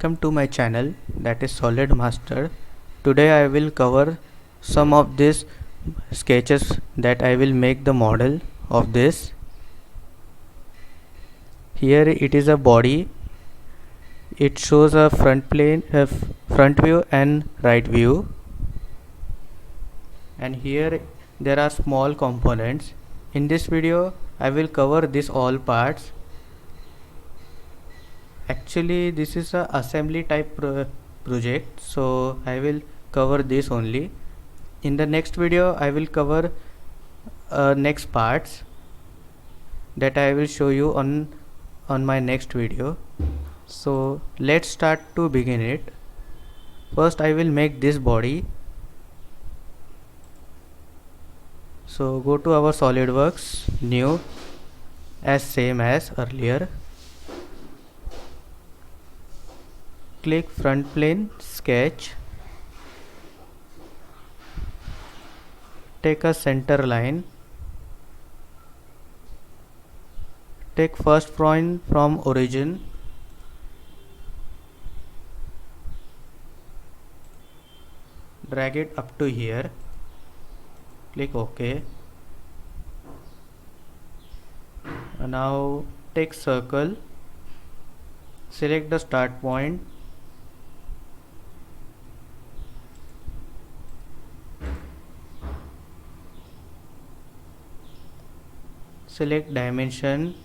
welcome to my channel, that is Solid Master. Today I will cover some of these sketches that I will make the model of this. Here it is a body. It shows a front view and right view, and here there are small components. In this video I will cover this all parts. Actually this is a assembly type project, so I will cover this only. In the next video I will cover next parts that I will show you on my next video. So let's start to begin it. First I will make this body. So go to our SolidWorks, new, as same as earlier. Click front plane, sketch. Take a center line. Take first point from origin. Drag it up to here. Click OK. Now take circle. Select the start point. Select dimension.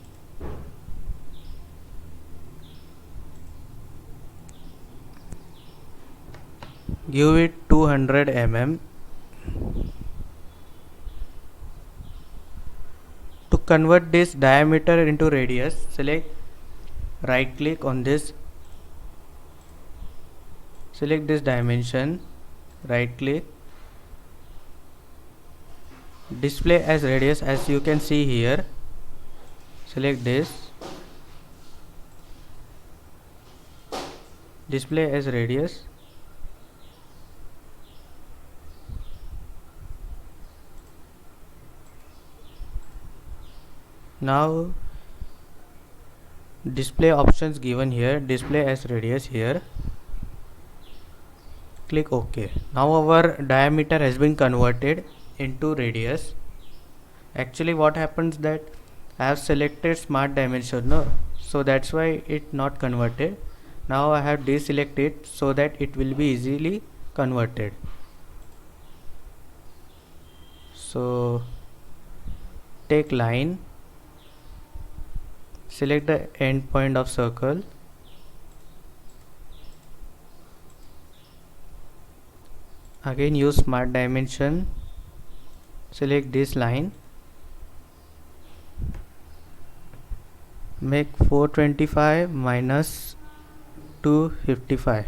Give it 200 mm. To convert this diameter into radius, select right click on this. Select this dimension, right click. Display as radius, as you can see here. Select this. Display as radius. Now display options given here, display as radius here. Click OK. Now our diameter has been converted into radius. Actually what happens that I have selected smart dimension, no? So that's why it not converted. Now I have deselect it so that it will be easily converted. So take line. Select the end point of circle. Again use smart dimension. Select this line. Make 425 minus 255.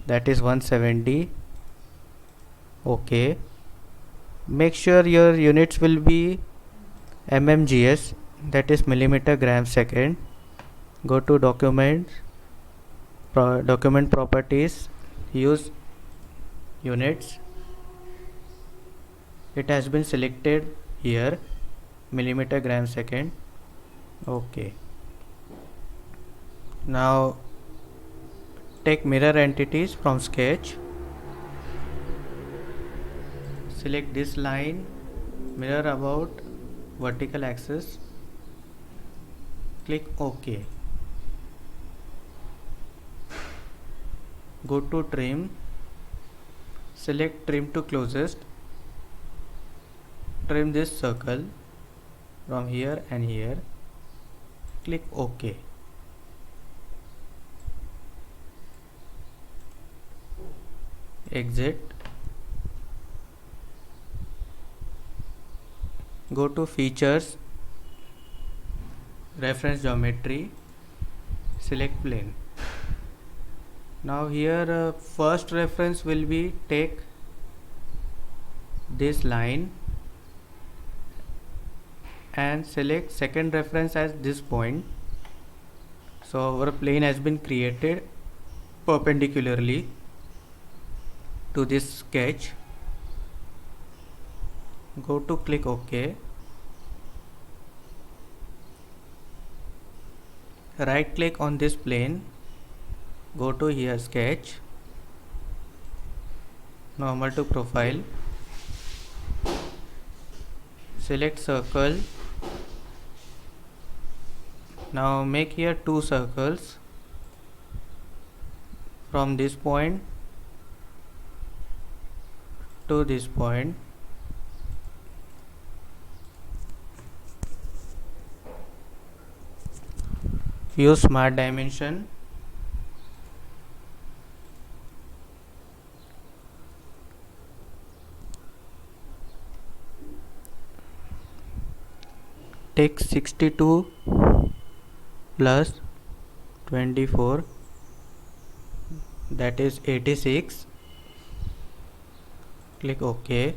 That is 170. OK. Make sure your units will be mmgs, that is millimeter gram second. Go to document properties, use units. It has been selected here, millimeter gram second. OK. Now take mirror entities from sketch. Select this line, mirror about vertical axis. Click OK. Go to trim. Select trim to closest. Trim this circle from here and here. Click OK. Exit. Go to features, reference geometry, select plane. Now here first reference will be take this line and select second reference as this point. So our plane has been created perpendicularly to this sketch. Go to click OK. right click on this plane, go to here sketch, normal to profile, select circle. Now make here two circles from this point to this point. Use smart dimension. Take 62 plus 24, that is 86. Click OK.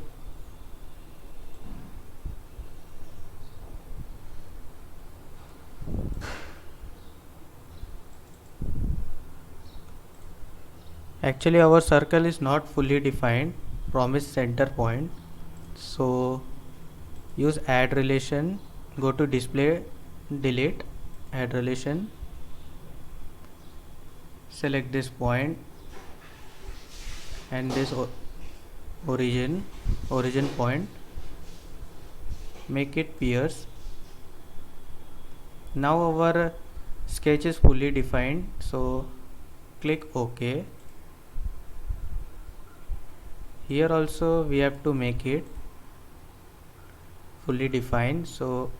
Actually our circle is not fully defined from its center point, so use add relation, go to display, delete, add relation, select this point and this origin point, make it pierce. Now our sketch is fully defined, so click OK. Here also we have to make it fully defined, so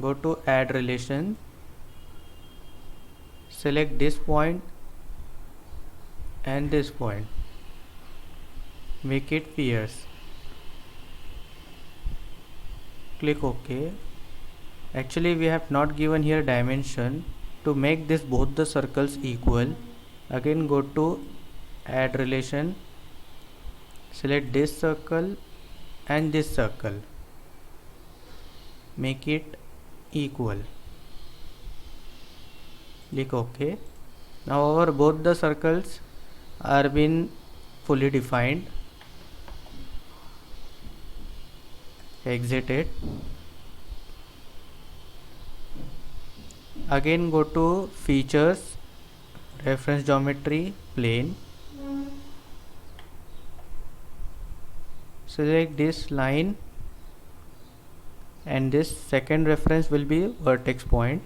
go to add relation, select this point and this point, make it pierce, click OK. Actually we have not given here dimension. To make this both the circles equal, again go to add relation, select this circle and this circle, make it equal, click OK. Now our both the circles are been fully defined. Exit it. Again go to features, reference geometry, plane, select this line and this second reference will be vertex point.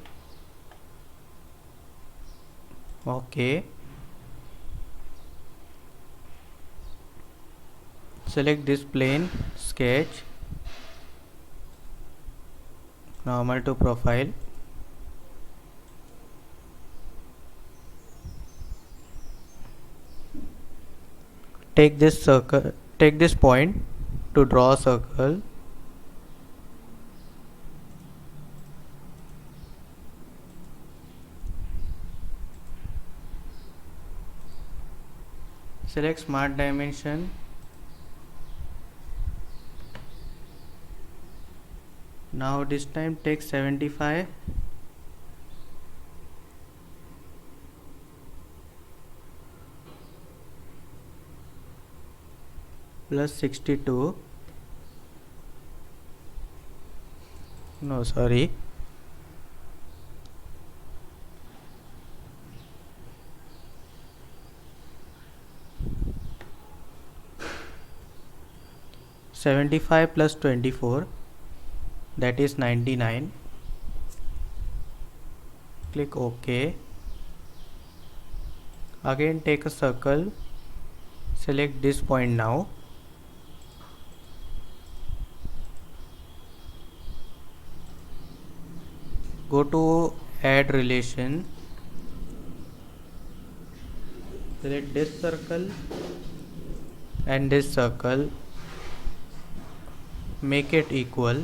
OK. Select this plane, sketch, normal to profile, take this circle, take this point to draw a circle, select smart dimension, now this time take 75 plus 62, no sorry, +75 plus 24, that is 99. Click OK. Again take a circle, select this point now, go to add relation, select this circle and this circle, make it equal.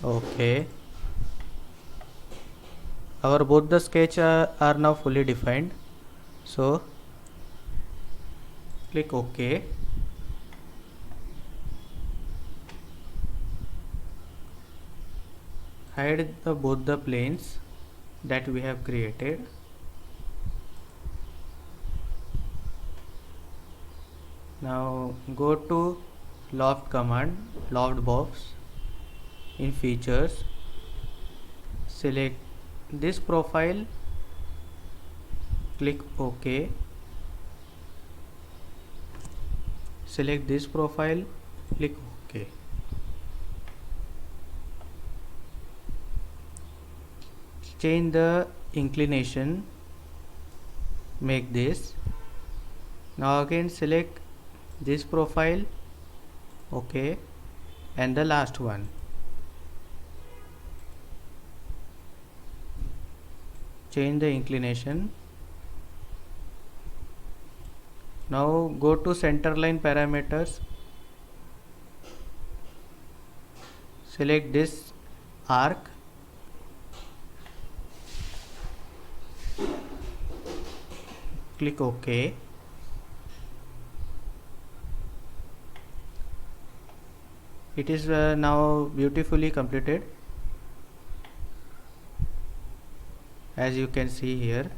OK. Our both the sketch are now fully defined, so click OK. Hide both the planes that we have created. Now go to loft command, loft box, in features, select this profile, click OK. Select this profile, click OK. Change the inclination, make this. Now again select this profile, OK, and the last one. Change the inclination. Now go to centerline parameters. Select this arc. Click OK. It is now beautifully completed, as you can see here.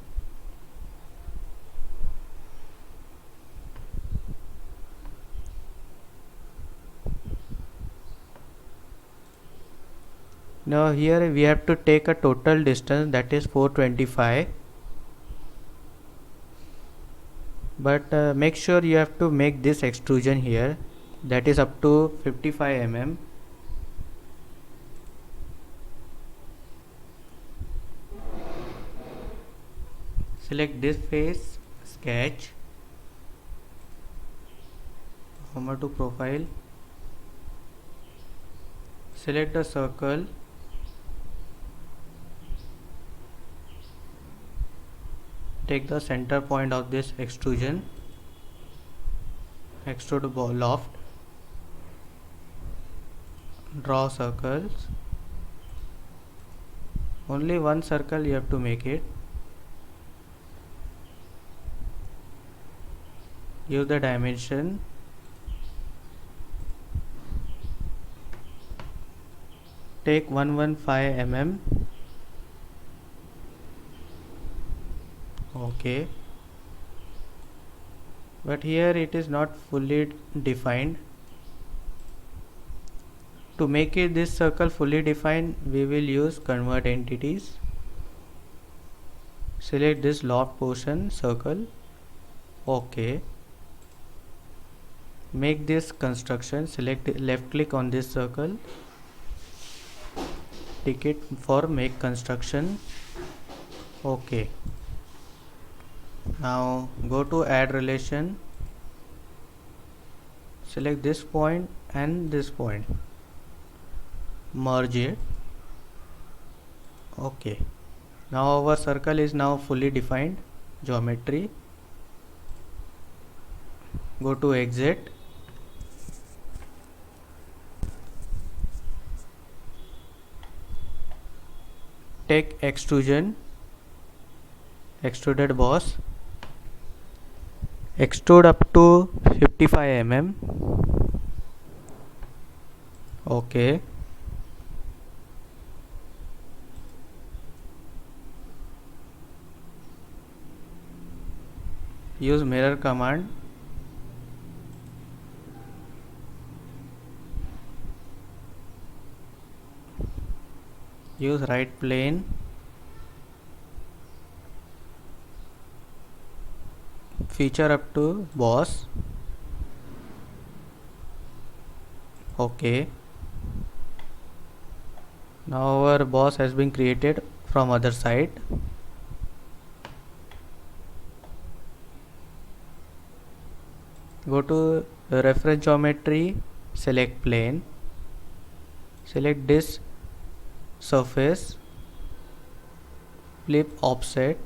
Now here we have to take a total distance, that is 425, but make sure you have to make this extrusion here, that is up to 55 mm. Select this face, sketch, hammer to profile, select the circle, take the center point of this extrusion, extrude loft, draw circles. Only one circle you have to make it. Use the dimension. Take 115 mm. Okay, but here it is not fully defined. To make it this circle fully defined, we will use convert entities. Select this loft portion, circle. Okay, make this construction. Select left click on this circle, tick it for make construction. Okay, now go to add relation, select this point and this point, merge it. Okay, now our circle is now fully defined. Geometry, go to exit, take extrusion, extruded boss, extrude up to 55 mm. Okay, use mirror command. Use right plane, feature up to boss. Okay, now our boss has been created from other side. Go to reference geometry, select plane, select this surface, flip offset,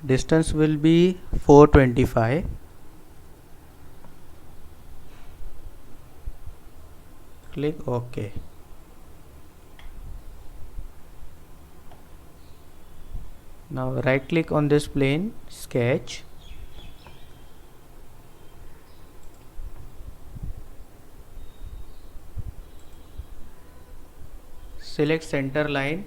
distance will be 425. Click OK. Now right click on this plane, sketch, select center line,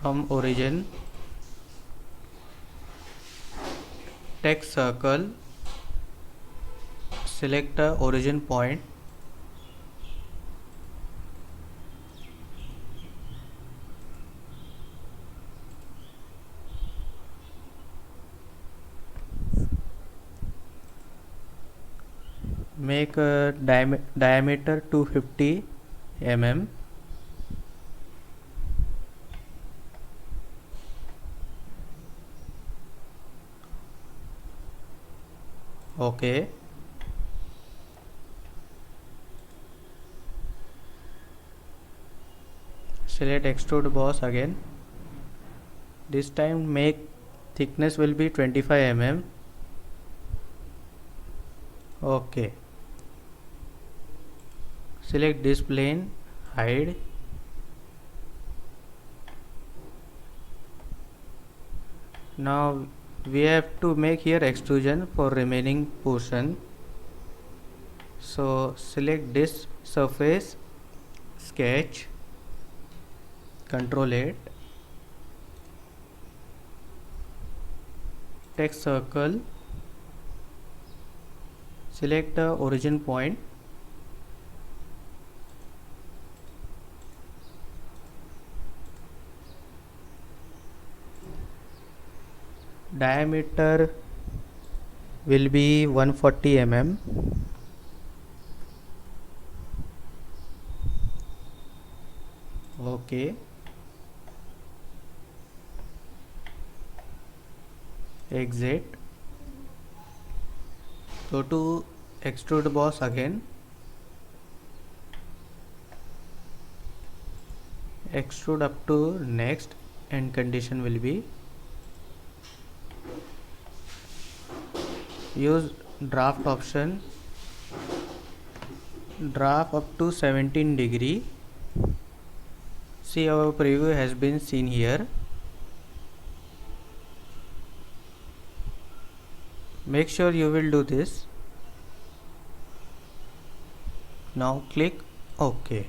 from origin, take circle, select the origin point. Make a diameter 250 mm. Okay. Select extrude boss again. This time make thickness will be 25 mm. Okay. Select this plane, hide. Now we have to make here extrusion for remaining portion. So select this surface, sketch, control it, take circle, select the origin point, diameter will be 140 mm. Okay. Exit. Go to extrude boss again. Extrude up to next, and condition will be use draft option, draft up to 17 degree. See, our preview has been seen here. Make sure you will do this. Now click OK.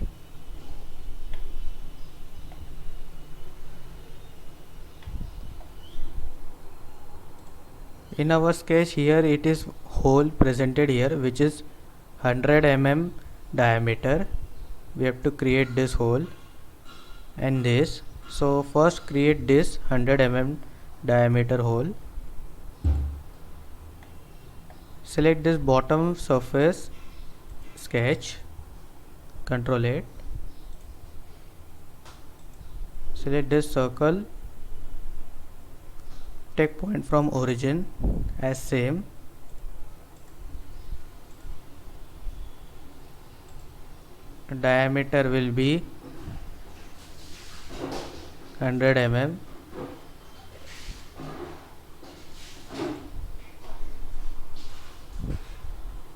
In our sketch here, it is hole presented here, which is 100 mm diameter. We have to create this hole and this. So first create this 100 mm diameter hole. Select this bottom surface, sketch, control it. Select this circle, take point from origin as same. Diameter will be 100 mm.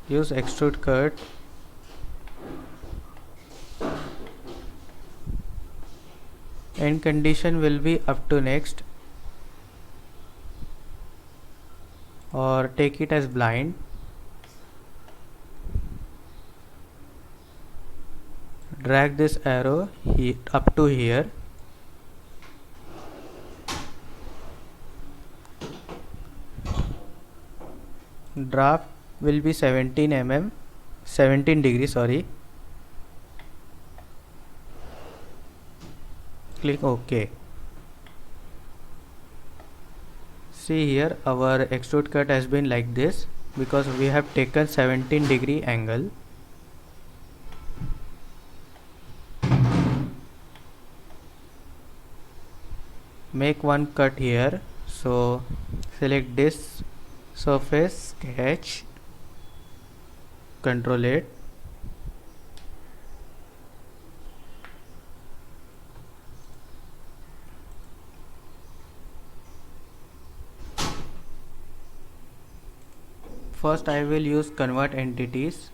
Use extrude cut. End condition will be up to next, or take it as blind. Drag this arrow up to here. Draft will be 17 mm, 17 degree, sorry. Click OK. See here, our extrude cut has been like this because we have taken 17 degree angle. Make one cut here. So select this surface, sketch, control it. First I will use convert entities.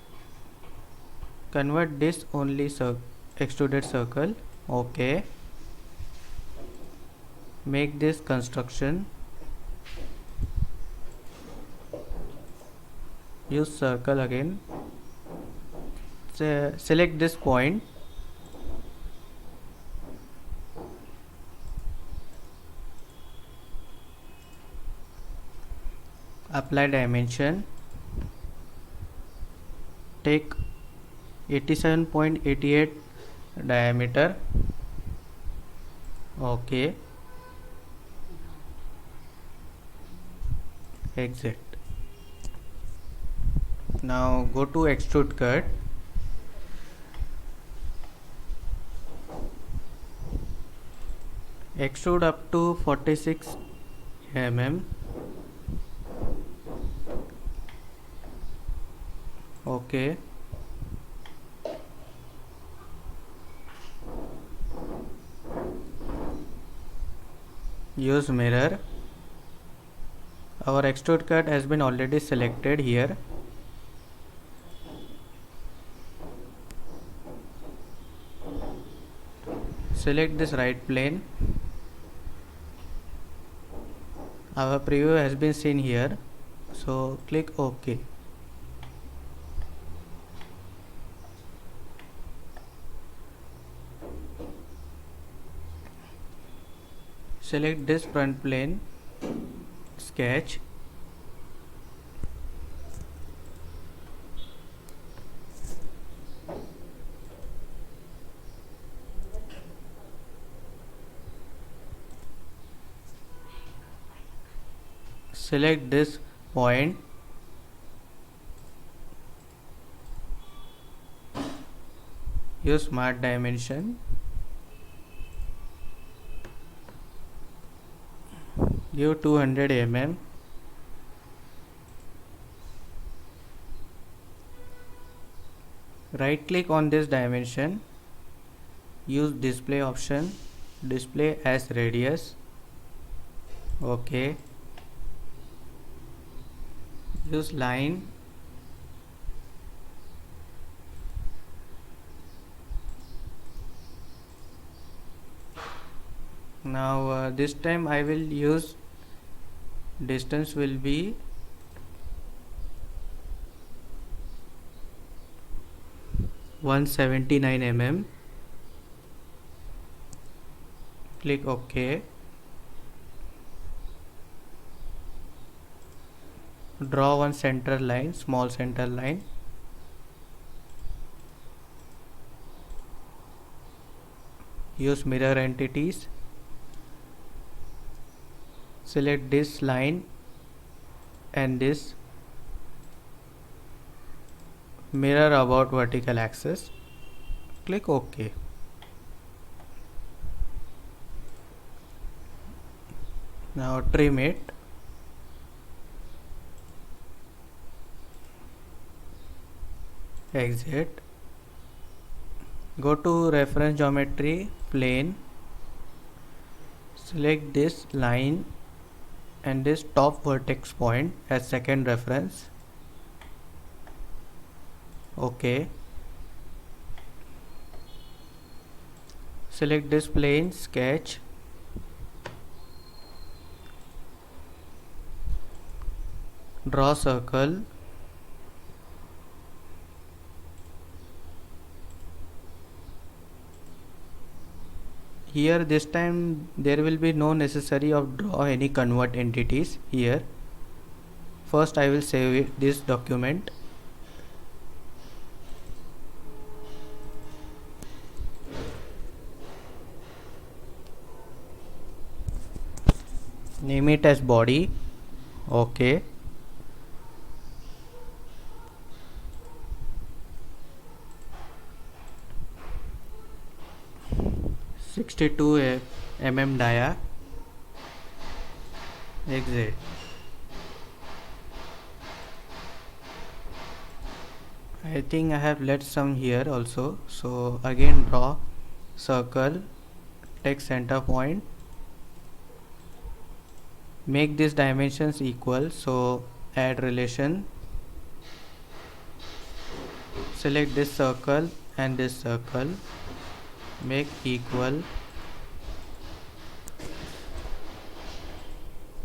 Convert this only extruded circle. OK. Make this construction. Use circle again. Select this point. Apply dimension. take 87.88 diameter. Okay, exit. Now go to extrude cut. Extrude up to 46 mm. Okay. Use mirror. Our extrude cut has been already selected here. Select this right plane. Our preview has been seen here, so click OK. Select this front plane, sketch. Select this point. Use smart dimension. Give 200 mm. Right click on this dimension. Use display option. Display as radius. Okay. Use line. Now this time I will use distance will be 179 mm. Click OK. Draw one center line, small center line. Use mirror entities. Select this line and this, mirror about vertical axis. Click OK. Now trim it. Exit. Go to reference geometry, plane. Select this line and this top vertex point as second reference. OK. Select this plane, sketch. Draw circle. Here this time there will be no necessary of draw any convert entities here. First I will save this document. Name it as body. OK. .62 mm dia. Exit. I think I have left some here also, so again draw circle, take center point, make these dimensions equal, so add relation, select this circle and this circle, make equal.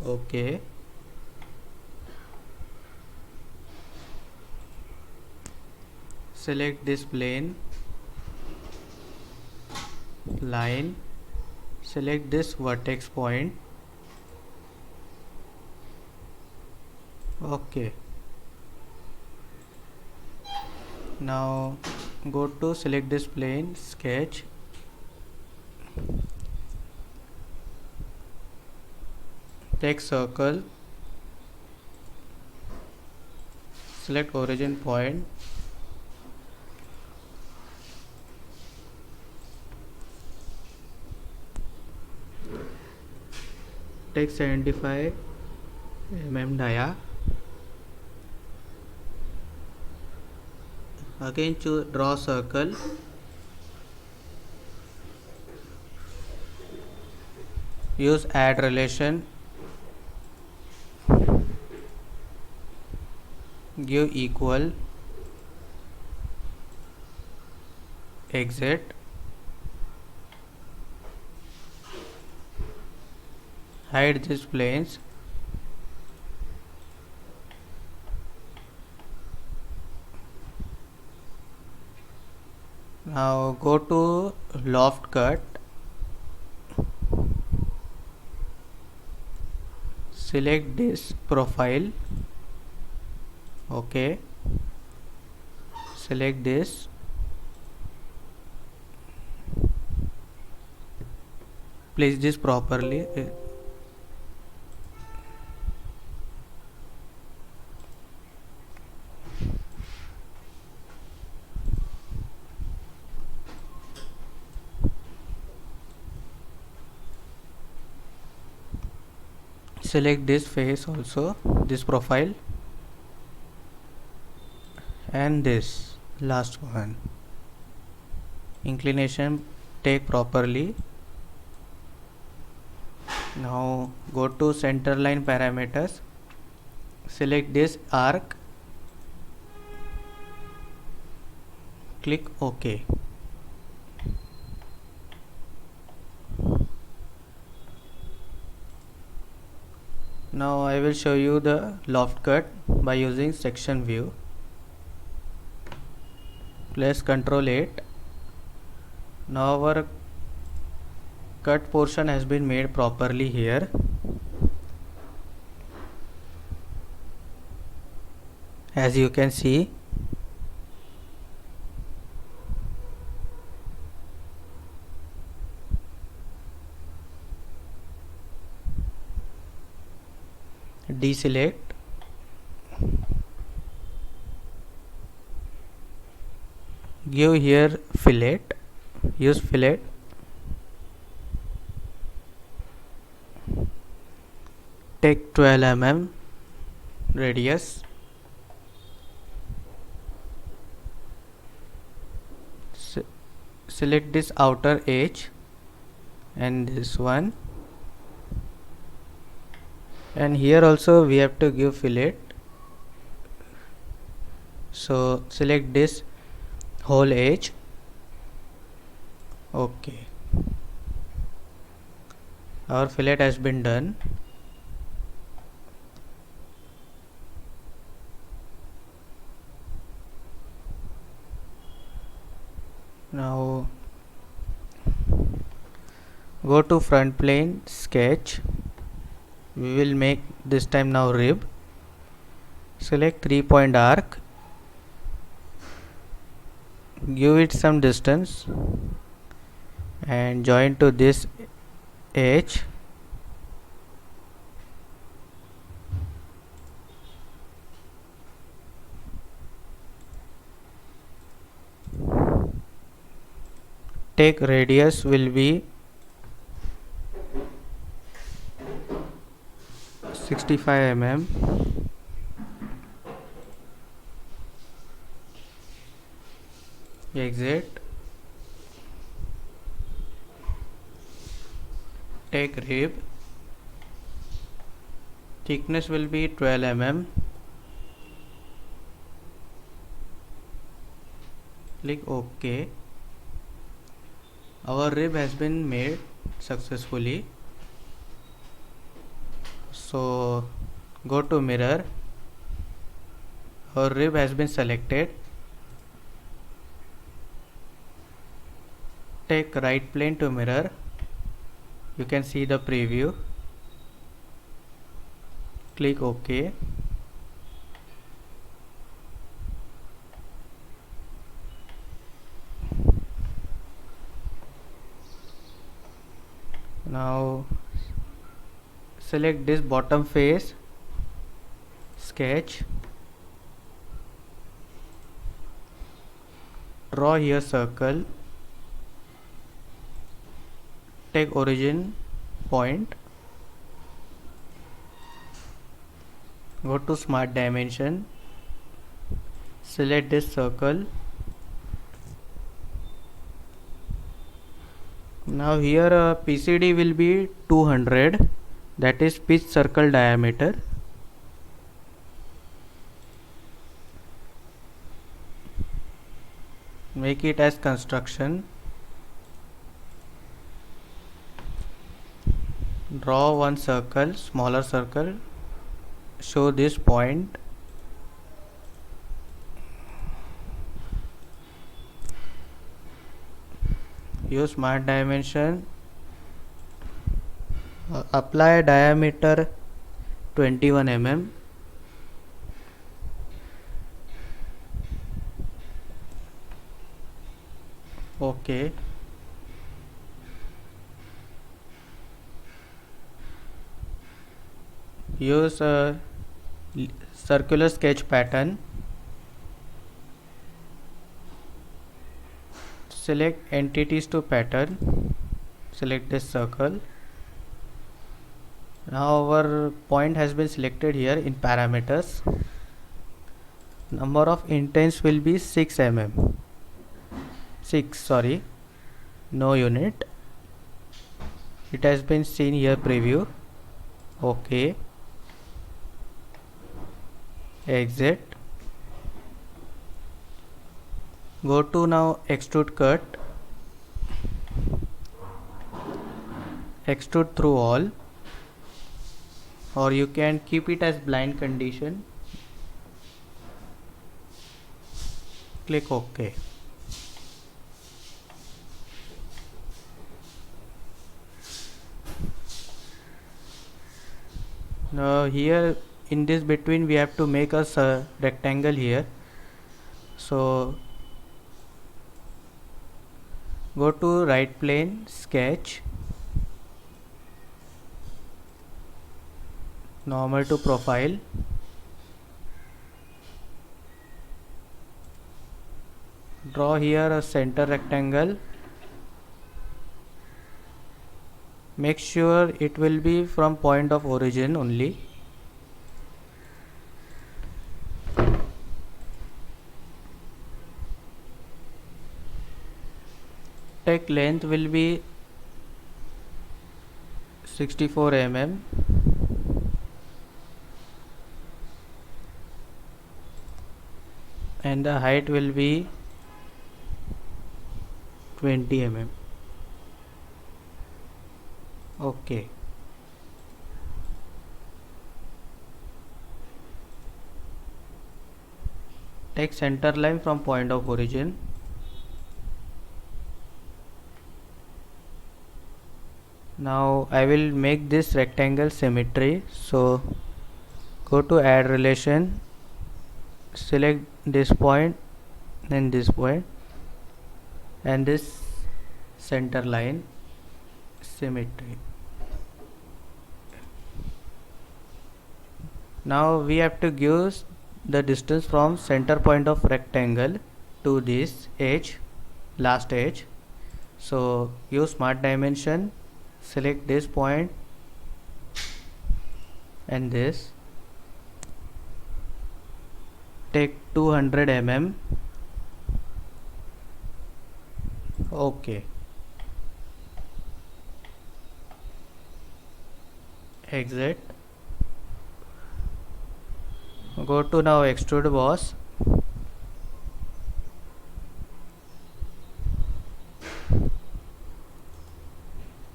OK. Select this plane, line, select this vertex point. OK. Now go to select this plane, sketch, take circle, select origin point, take 75 dia. Again draw circle, use add relation, give equal, exit, hide these planes, now go to loft cut, select this profile, okay, select this, place this properly, select this face also, this profile, and this last one, inclination take properly. Now go to center line parameters, select this arc, click OK. Now I will show you the loft cut by using section view. Press Ctrl 8. Now our cut portion has been made properly here. As you can see, deselect, give here fillet, use fillet, take 12 mm radius, select this outer edge and this one, and here also we have to give fillet, so select this whole edge, okay, our fillet has been done. Now go to front plane, sketch, we will make this time now rib, select 3-point arc, give it some distance and join to this edge, take radius will be 65 mm, exit, take rib, thickness will be 12 mm, click OK. Our rib has been made successfully. So go to mirror, our rib has been selected, take right plane to mirror, you can see the preview, click OK. Now select this bottom face, sketch, draw here circle, take origin point, go to smart dimension, select this circle. Now here PCD will be 200, that is pitch circle diameter. Make it as construction. Draw one circle, smaller circle, show this point. Use smart dimension, apply diameter 21 mm. Okay. Use a circular sketch pattern. Select entities to pattern. Select this circle. Now our point has been selected here in parameters. Number of intents will be 6 mm. 6, sorry, no unit. It has been seen here, preview. Okay. Exit. Go to now extrude cut, extrude through all, or you can keep it as blind condition. Click OK. Now here in this between we have to make a rectangle here. So go to right plane, sketch, normal to profile, draw here a center rectangle. Make sure it will be from point of origin only. Take length will be 64 mm. And the height will be 20 mm. Okay. Take center line from point of origin. Now I will make this rectangle symmetry. So go to add relation, select this point and this point and this center line, symmetry. Now we have to give the distance from center point of rectangle to this edge, last edge. So use smart dimension, select this point and this, take 200 mm. Okay. Exit. Go to now extrude boss.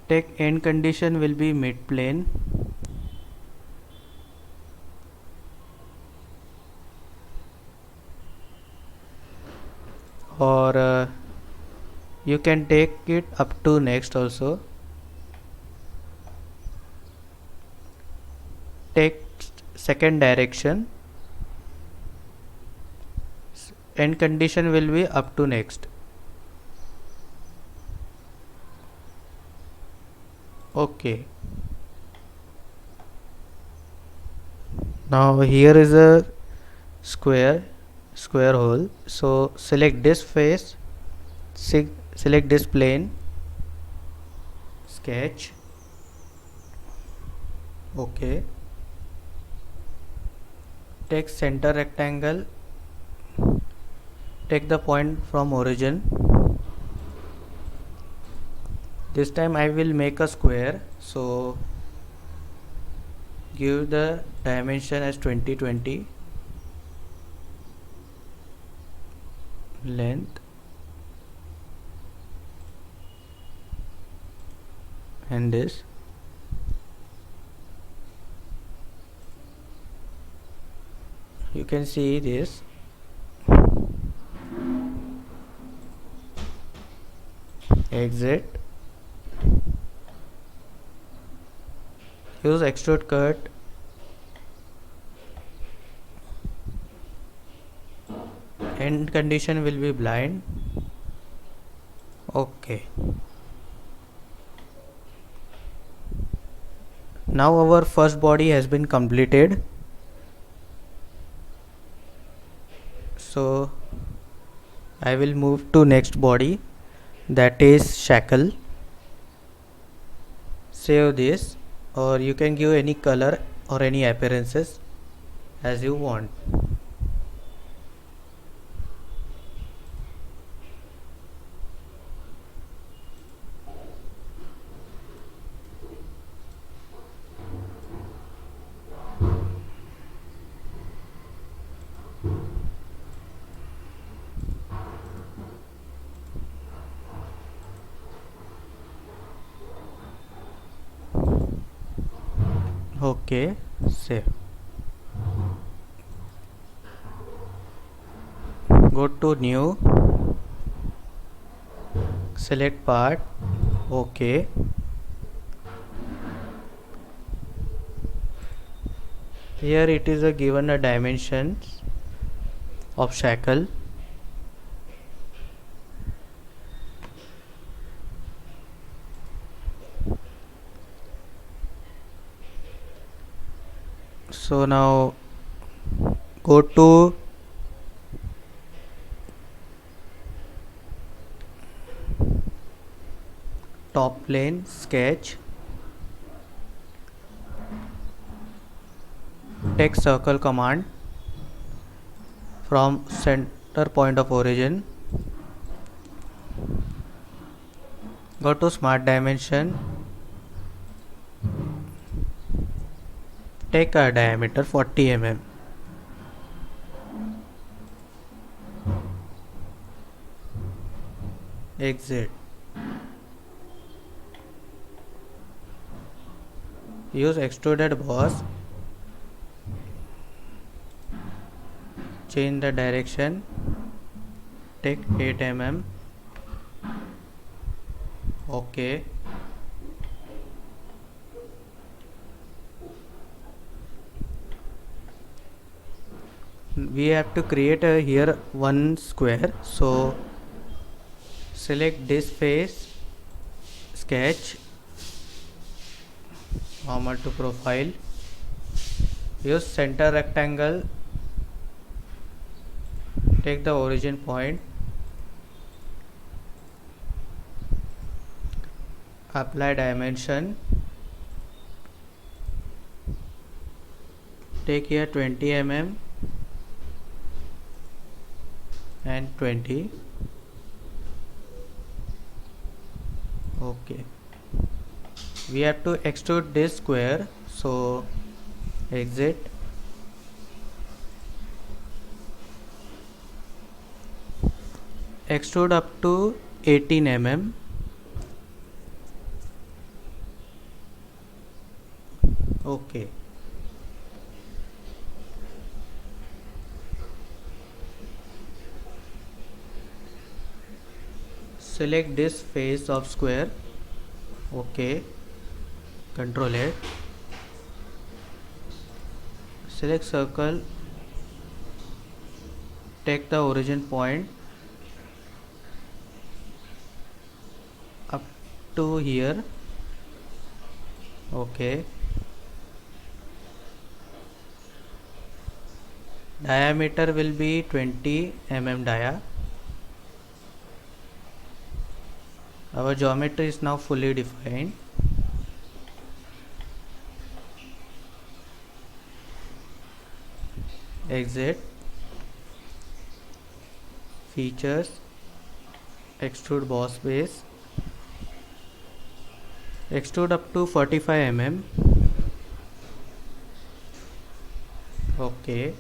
Take end condition will be mid plane. Or you can take it up to next also. Take second direction. End condition will be up to next. Okay, now here is a square hole, so select this face, select this plane, sketch. Okay, take center rectangle, take the point from origin. This time I will make a square, so give the dimension as 2020, length and this. You can see this. Exit. Use extrude cut. End condition will be blind. Okay. Now our first body has been completed. So I will move to next body, that is shackle. Save this, or you can give any color or any appearances as you want. Okay, save. Go to new, select part. Okay, here it is a given a dimensions of shackle. So now go to top plane, sketch, take circle command from center point of origin. Go to smart dimension, take a diameter 40 mm. Exit. Use extruded boss, change the direction, take 8 mm. Okay, we have to create a here one square, so select this face, sketch, normal to profile, use center rectangle, take the origin point, apply dimension, take here 20 mm and 20. Okay, we have to extrude this square, so exit. Extrude up to 18 mm. Okay, select this face of square. Okay, control it, select circle, take the origin point up to here, Okay. Diameter will be 20 dia. Our geometry is now fully defined. Exit, features, extrude boss base, extrude up to 45 Okay.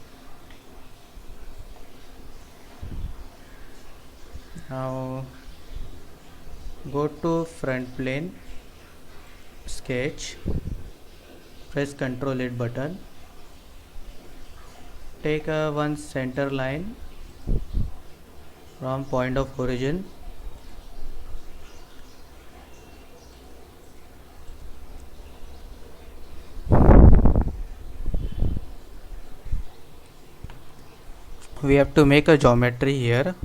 Now go to front plane, sketch, press Ctrl 8 button, take one center line from point of origin, we have to make a geometry here,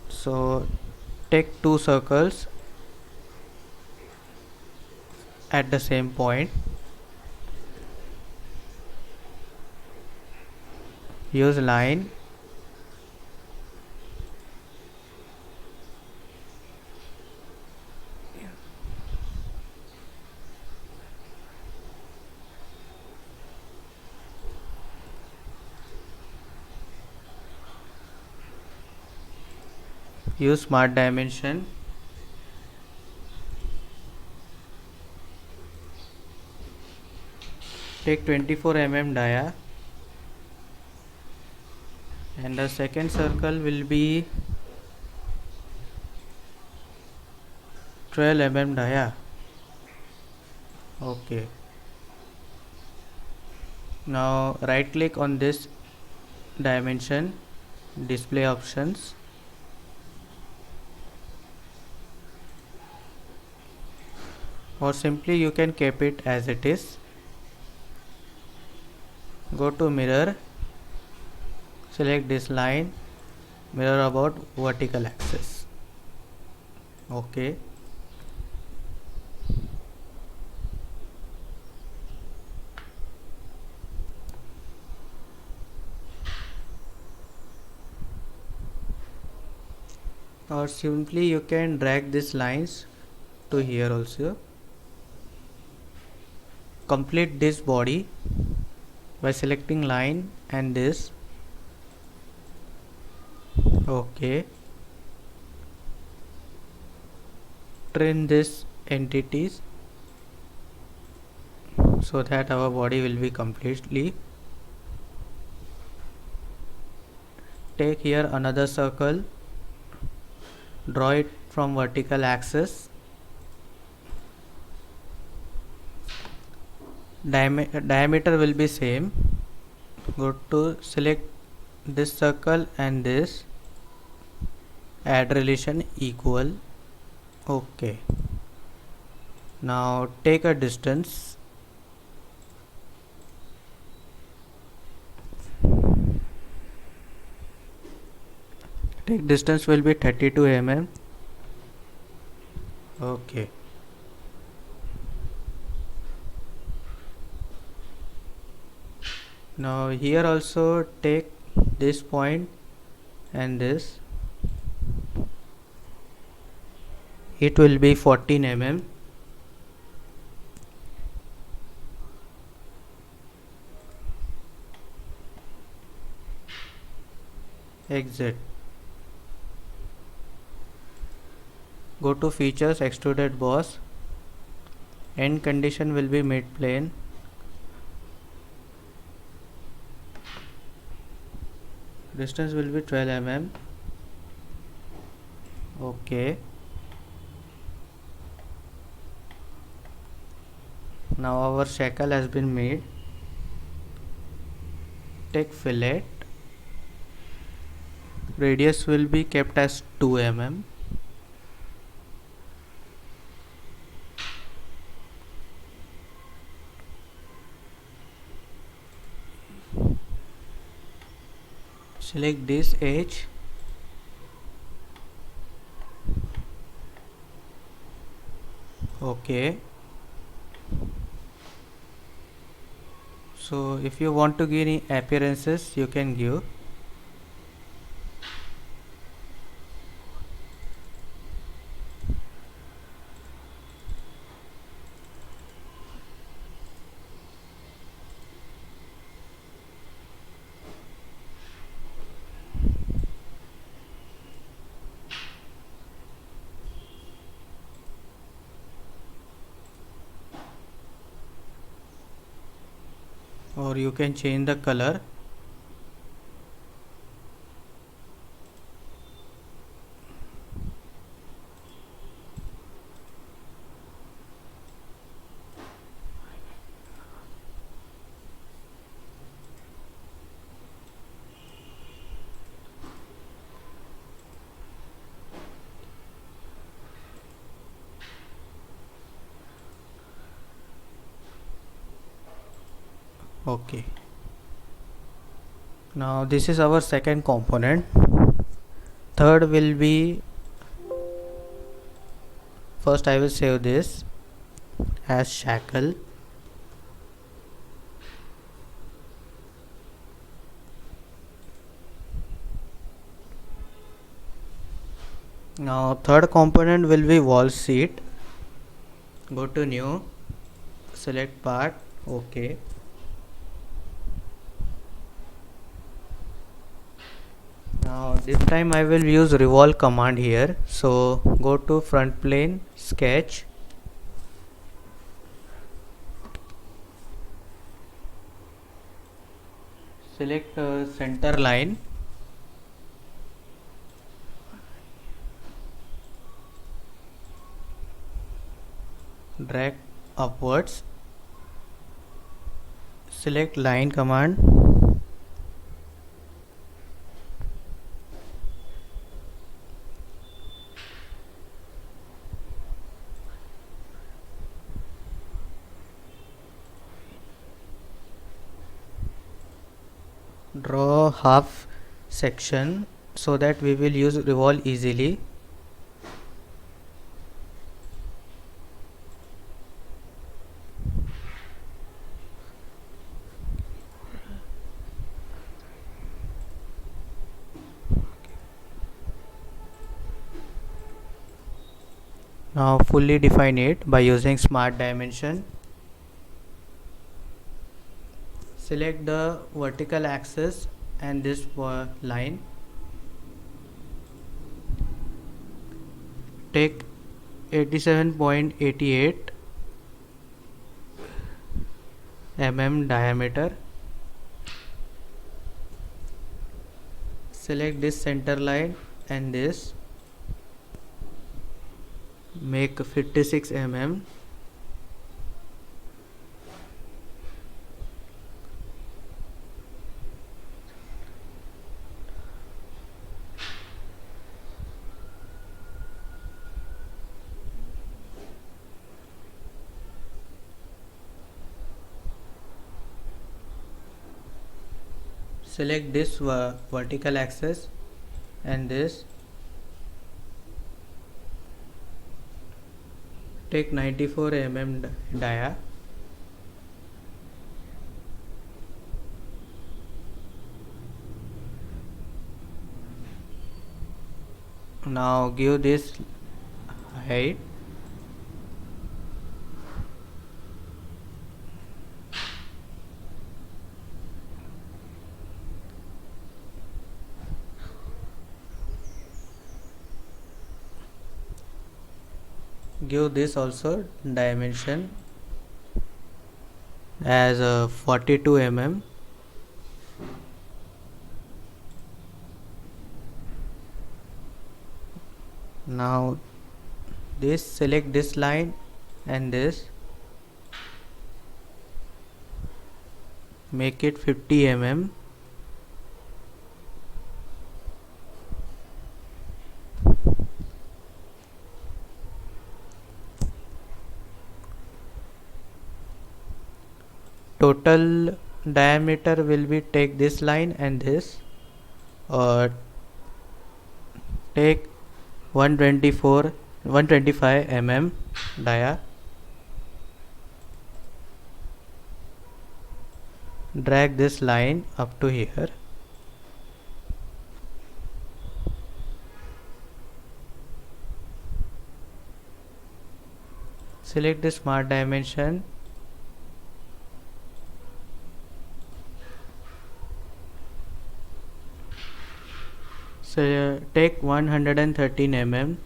so take two circles at the same point, use line, use smart dimension, take 24 dia, and the second circle will be 12 dia. Okay. Now right click on this dimension, display options, or simply you can keep it as it is. Go to mirror, select this line, mirror about vertical axis. Okay. Or simply you can drag these lines to here also. Complete this body by selecting line and this. Okay. Trim this entities so that our body will be completely. Take here another circle, draw it from vertical axis, diameter will be same. Go to select this circle and this, add relation equal. Okay. Now take a distance, take distance will be 32 Okay. Now here also take this point and this, it will be 14 Exit. Go to features, extruded boss, end condition will be mid plane, distance will be 12 Okay. Now our shackle has been made. Take fillet, radius will be kept as 2 select this edge, okay. So if you want to give any appearances, you can give. Or you can change the color. Okay, now this is our second component. Third will be, first I will save this as shackle. Now third component will be wall sheet. Go to new, select part, okay. Now this time I will use revolve command here. So go to front plane, sketch, select center line, drag upwards, select line command, draw half section so that we will use revolve easily. Now fully define it by using smart dimension. Select the vertical axis and this line. Take 87.88 mm diameter. Select this center line and this. Make 56 mm. Select this vertical axis and this. Take 94 mm dia. Now give this height. Give this also dimension as 42 mm. Now this, select this line and this, make it 50 mm. Total diameter will be, take this line and this, or take 125 mm dia. drag this line up to here. Select the smart dimension. So take 113 mm.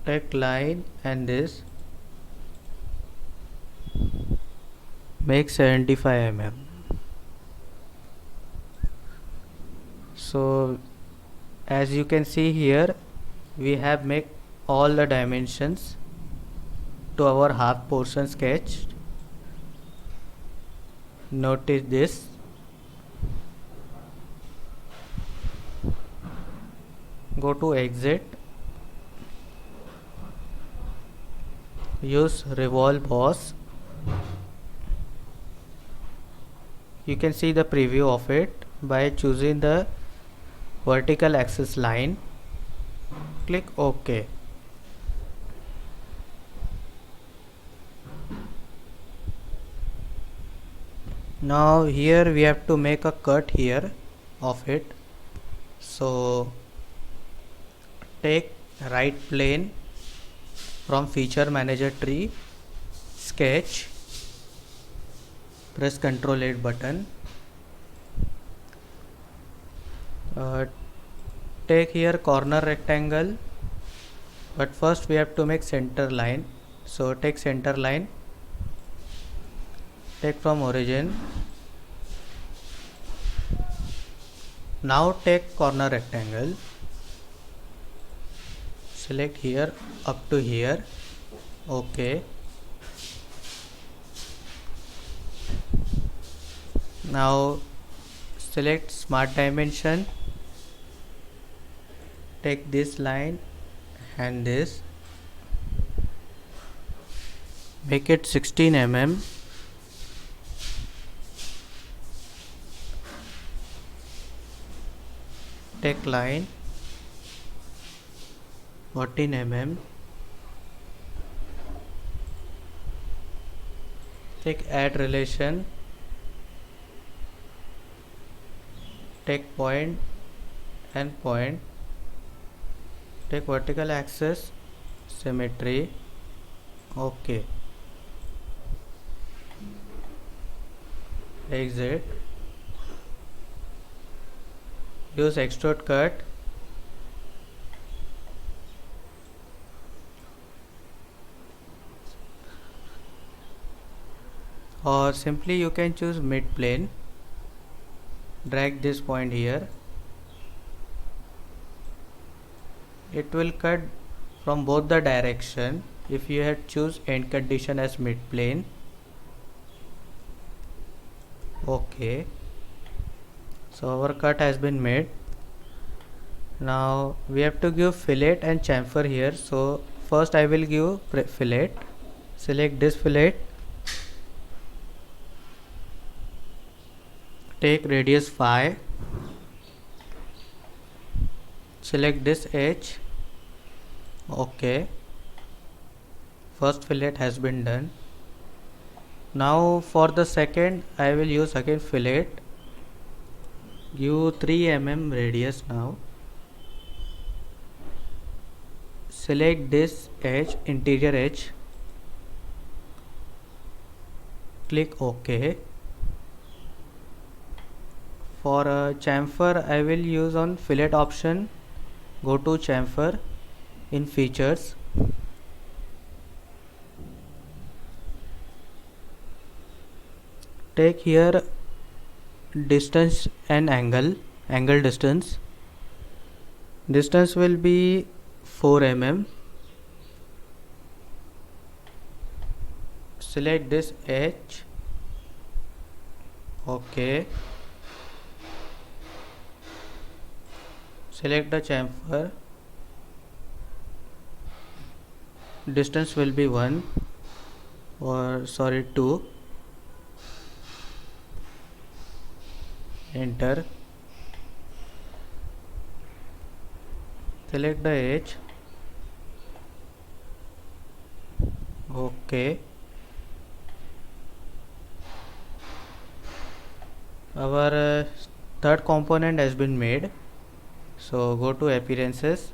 Take line and this. Make 75 mm. So as you can see here, we have make all the dimensions to our half portion sketch. Notice this. Go to exit. Use revolve boss. You can see the preview of it by choosing the vertical axis line. Click OK. Now here we have to make a cut here of it. So take right plane from feature manager tree, sketch, press Ctrl 8 button. Take here corner rectangle, but first we have to make center line. So take center line, take from origin. Now take corner rectangle, select here up to here. OK. Now select smart dimension, take this line and this, make it 16 mm. Take line 14 mm. Take add relation, take point and point, take vertical axis, symmetry. OK. Exit. Use extrude cut. Or simply you can choose mid plane. Drag this point here. It will cut from both the direction if you had choose end condition as mid plane. OK. So our cut has been made. Now we have to give fillet and chamfer here. So first I will give fillet. Select this fillet. Take radius 5. Select this edge. OK. First fillet has been done. Now for the second I will use again fillet. Give 3 mm radius now. Select this edge, interior edge. Click OK. For a chamfer I will use on fillet option. Go to chamfer in features. Take here distance and angle distance. Distance will be 4 mm. Select this edge. OK. Select the chamfer. Distance will be 1 or 2. Enter. select the edge. Okay, our third component has been made. So go to appearances,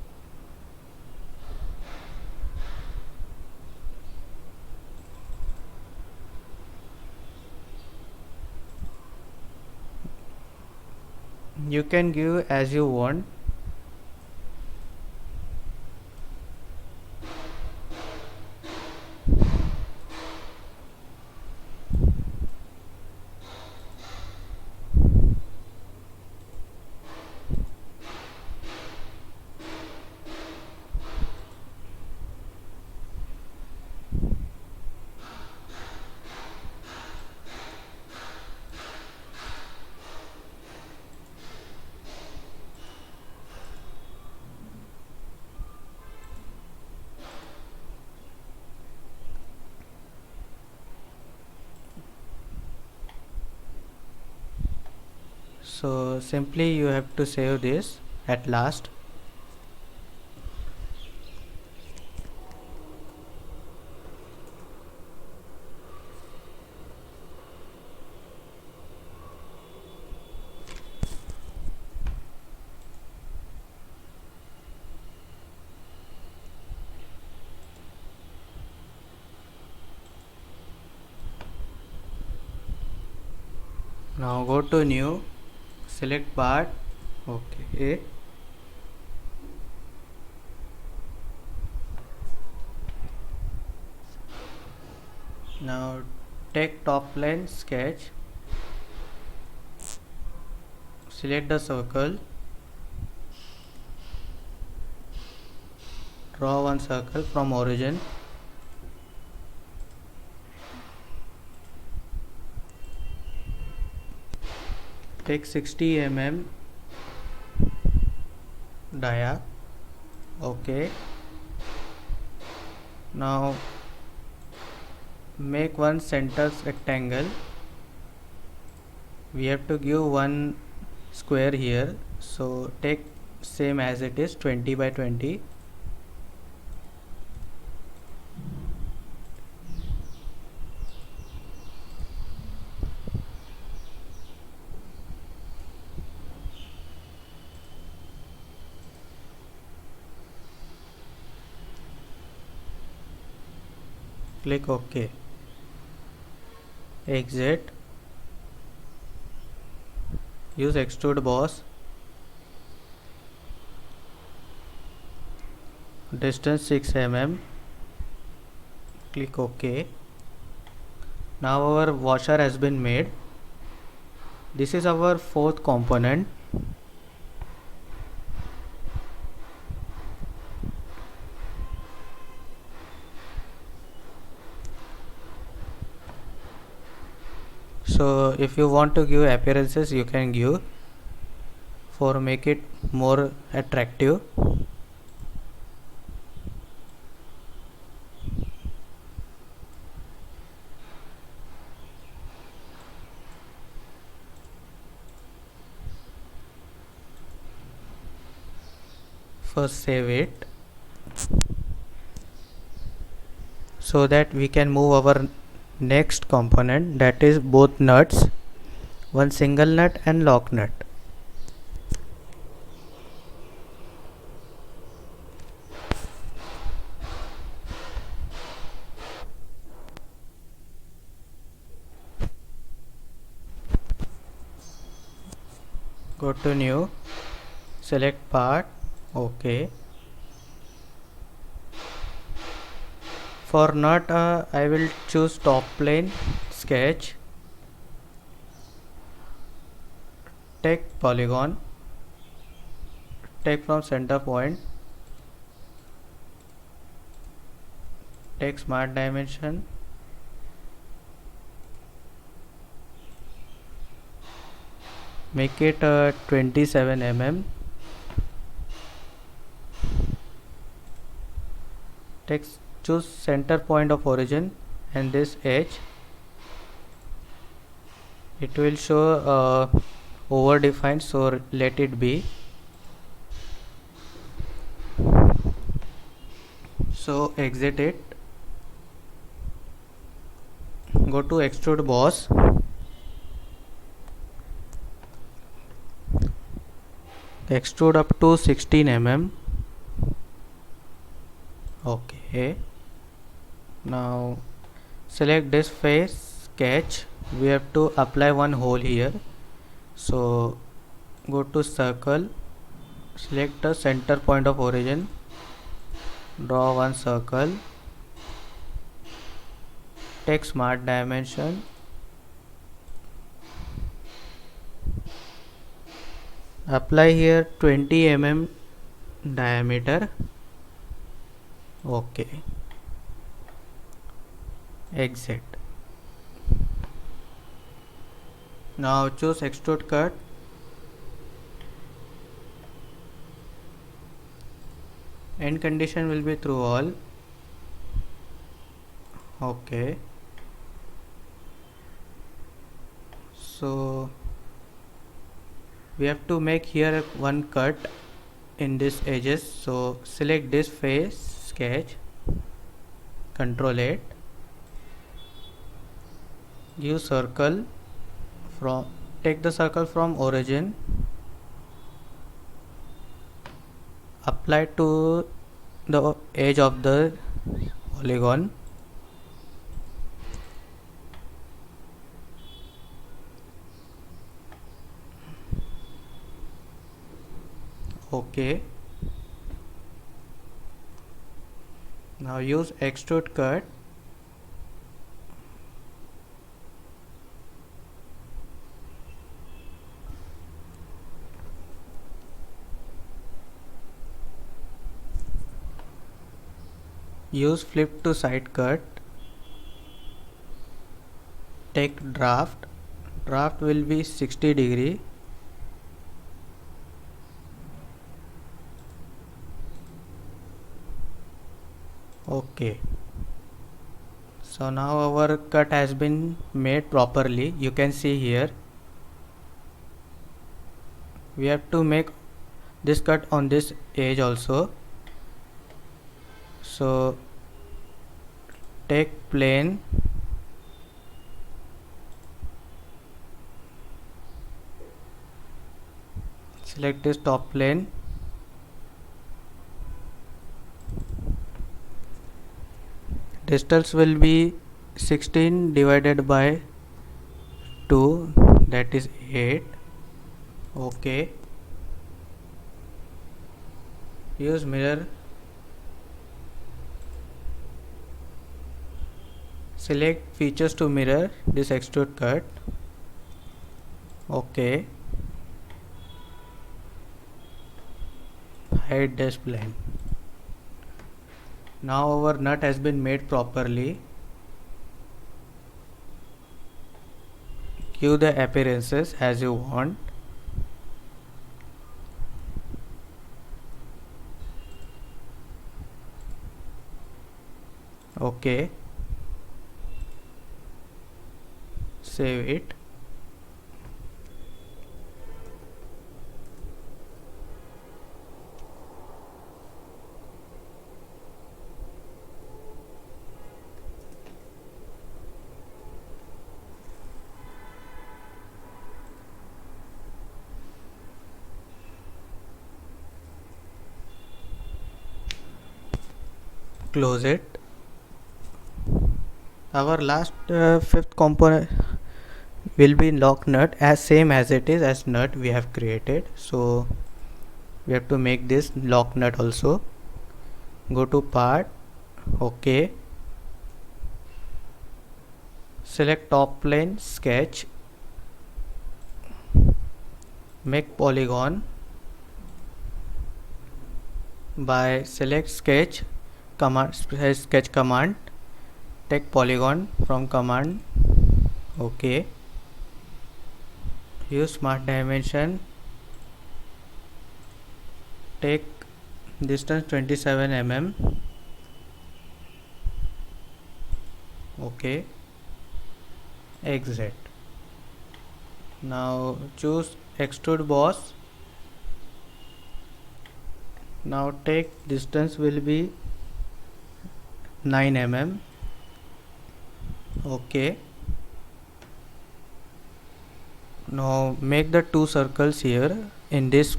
you can give as you want. So simply you have to save this at last. Now go to new, select part. Okay, now take top line sketch, select the circle, draw one circle from origin, take 60 mm dia. Okay, now make one center rectangle. We have to give one square here, so take same as it is, 20 by 20. Click OK, exit, use extrude boss, distance 6 mm, click OK. Now our washer has been made. This is our fourth component. So if you want to give appearances, you can give for make it more attractive. First save it so that we can move our next component, that is both nuts, one single nut and lock nut. Go to new, select part. Okay, for nut I will choose top plane sketch, take polygon, take from center point, take smart dimension, make it 27 mm, choose center point of origin and this edge. It will show over defined, so let it be. So exit it, go to extrude boss, extrude up to 16 mm. Okay, now select this face sketch. We have to apply one hole here, so go to circle, select the center point of origin, draw one circle, take smart dimension, apply here 20 mm diameter. Okay, exit. Now choose extrude cut, end condition will be through all. Okay, so we have to make here one cut in this edges, so select this face sketch, control 8, use circle, from take the circle from origin, apply to the edge of the polygon. Okay, now use extrude cut, use flip to side cut, take draft, draft will be 60°. Okay, so now our cut has been made properly. You can see here we have to make this cut on this edge also. So take plane, select this top plane, distance will be 16 divided by 2, that is 8. Okay, use mirror, select features to mirror this extrude cut. Okay, hide this plane. Now our nut has been made properly. Give the appearances as you want. Okay, save it. Close it. Our last fifth component will be lock nut, as same as it is as nut we have created. So we have to make this lock nut also. Go to part. Okay, select top plane sketch, make polygon by select sketch command, sketch command, take polygon from command. Okay, use smart dimension, take distance 27 mm. Okay, exit. Now choose extrude boss. Now take distance will be 9 mm. Okay. Now make the two circles here in this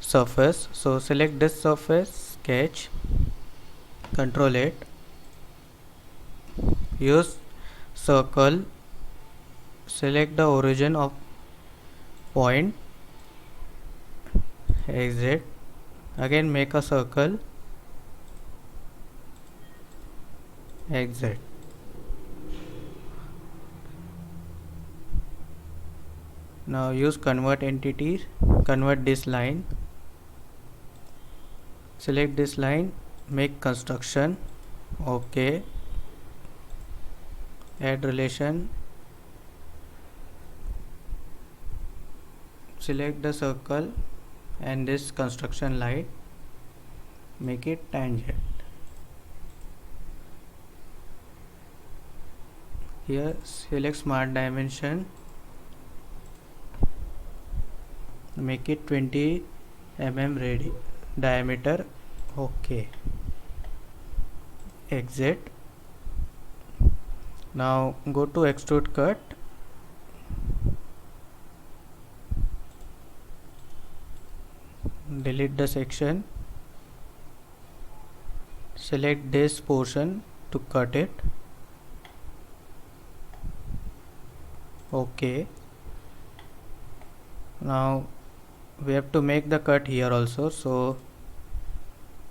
surface. So select this surface, sketch, control it, use circle, select the origin of point, exit, again make a circle, exit. Now use convert entity, convert this line, select this line, make construction, okay, add relation, select the circle and this construction line, make it tangent. Here select smart dimension, make it 20 mm diameter, okay, exit. Now go to extrude cut, delete the section, select this portion to cut it, okay. Now we have to make the cut here also, so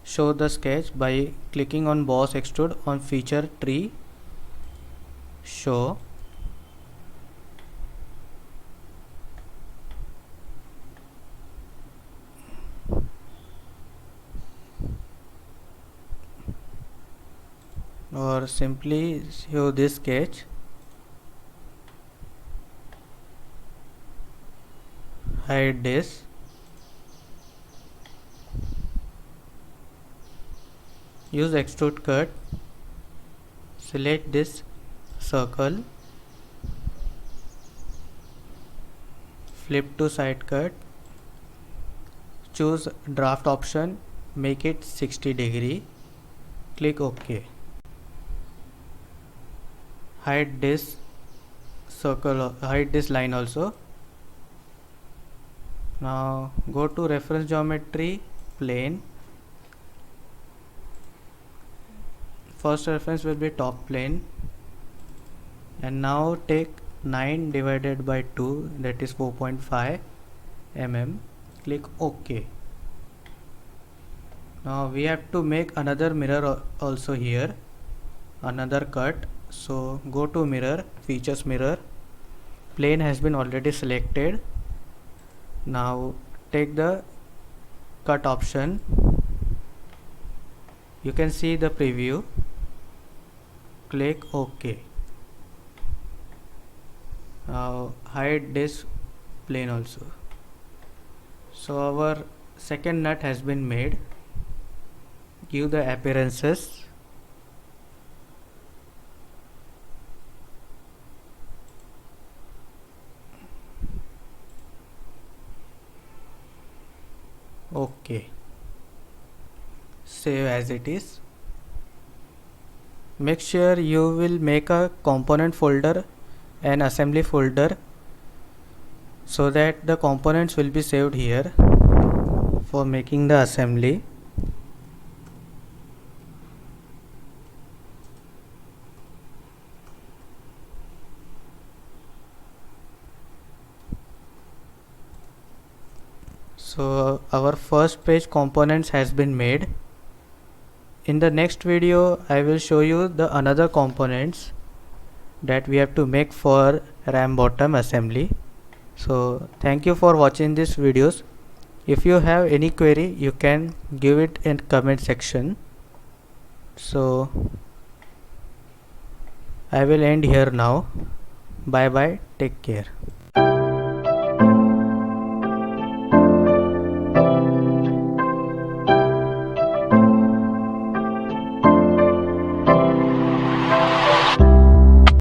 show the sketch by clicking on boss extrude on feature tree, show, or simply show this sketch, hide this, use extrude cut, select this circle, flip to side cut, choose draft option, make it 60 degree, click OK. Hide this circle, hide this line also. Now go to reference geometry, plane. First reference will be top plane, and now take 9 divided by 2, that is 4.5 mm, click OK. Now we have to make another mirror also here, another cut. So go to mirror, features mirror, plane has been already selected. Now take the cut option, you can see the preview, click OK. Now hide this plane also. So our second nut has been made. Give the appearances, OK, save as it is. Make sure you will make a component folder and assembly folder so that the components will be saved here for making the assembly. So our first page components has been made. In the next video I will show you the another components that we have to make for ram bottom assembly. So thank you for watching these videos. If you have any query, you can give it in comment section. So I will end here now. Bye bye, take care.